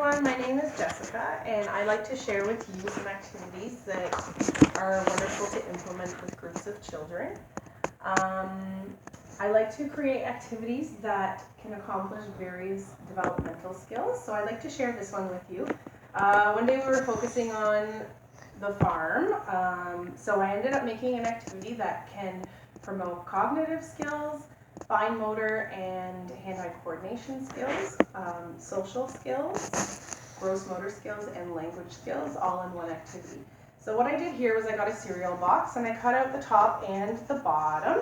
everyone, my name is Jessica and I like to share with you some activities that are wonderful to implement with groups of children. I like to create activities that can accomplish various developmental skills, so I like to share this one with you. One day we were focusing on the farm, so I ended up making an activity that can promote cognitive skills, fine motor and hand-eye coordination skills, social skills, gross motor skills, and language skills all in one activity. So what I did here was I got a cereal box and I cut out the top and the bottom,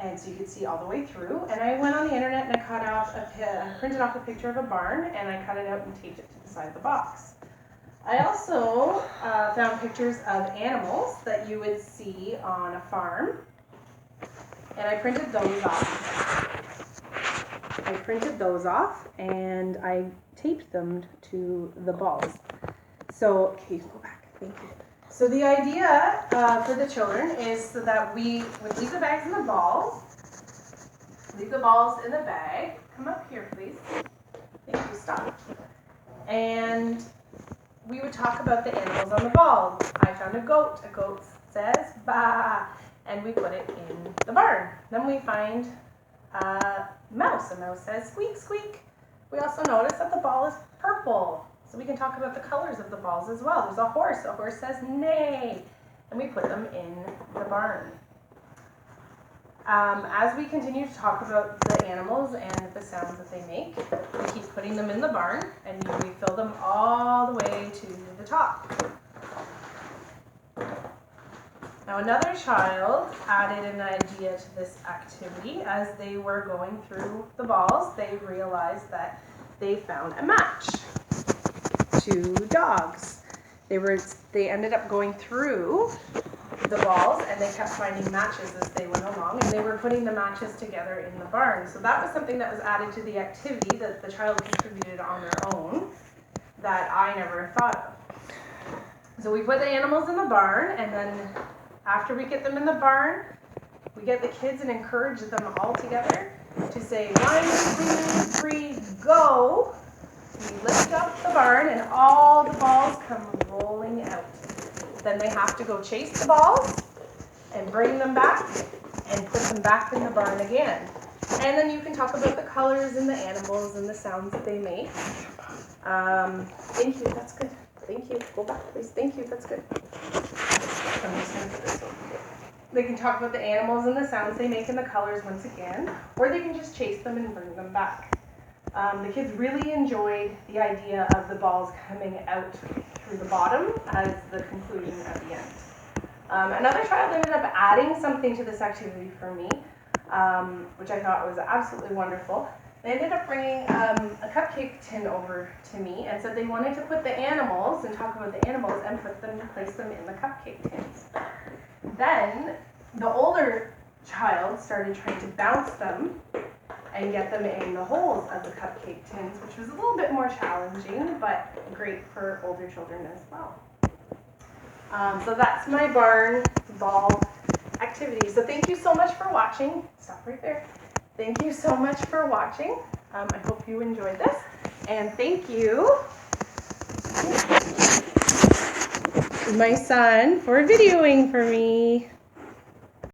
and so you could see all the way through. And I went on the internet and I printed off a picture of a barn and I cut it out and taped it to the side of the box. I also found pictures of animals that you would see on a farm. And I printed those off. And I taped them to the balls. So, okay, go back. Thank you. So the idea for the children is so that we would leave the bags in the balls. Leave the balls in the bag. Come up here, please. Thank you. Stop. And we would talk about the animals on the balls. I found a goat. A goat says "ba." And we put it in the barn. Then we find a mouse. A mouse says squeak, squeak. We also notice that the ball is purple. So we can talk about the colors of the balls as well. There's a horse. A horse says neigh. And we put them in the barn. As we continue to talk about the animals and the sounds that they make, we keep putting them in the barn and we fill them all the way to the top. Now another child added an idea to this activity. As they were going through the balls, they realized that they found a match. 2 dogs. They ended up going through the balls and they kept finding matches as they went along, and they were putting the matches together in the barn. So that was something that was added to the activity that the child contributed on their own that I never thought of. So we put the animals in the barn, and then after we get them in the barn, we get the kids and encourage them all together to say 1, 2, 3, go. We lift up the barn and all the balls come rolling out. Then they have to go chase the balls and bring them back and put them back in the barn again. And then you can talk about the colors and the animals and the sounds that they make. Thank you, that's good. Thank you. Go back, please. Thank you, that's good. I'm just going to put this over here. They can talk about the animals and the sounds they make and the colors once again, or they can just chase them and bring them back. The kids really enjoyed the idea of the balls coming out through the bottom as the conclusion at the end. Another child ended up adding something to this activity for me, which I thought was absolutely wonderful. They ended up bringing a cupcake tin over to me and said they wanted to put the animals and talk about the animals and place them in the cupcake tins. Then the older child started trying to bounce them and get them in the holes of the cupcake tins, which was a little bit more challenging, but great for older children as well. So that's my barn ball activity. So thank you so much for watching. Stop right there. Thank you so much for watching. I hope you enjoyed this. And thank you, my son, for videoing for me.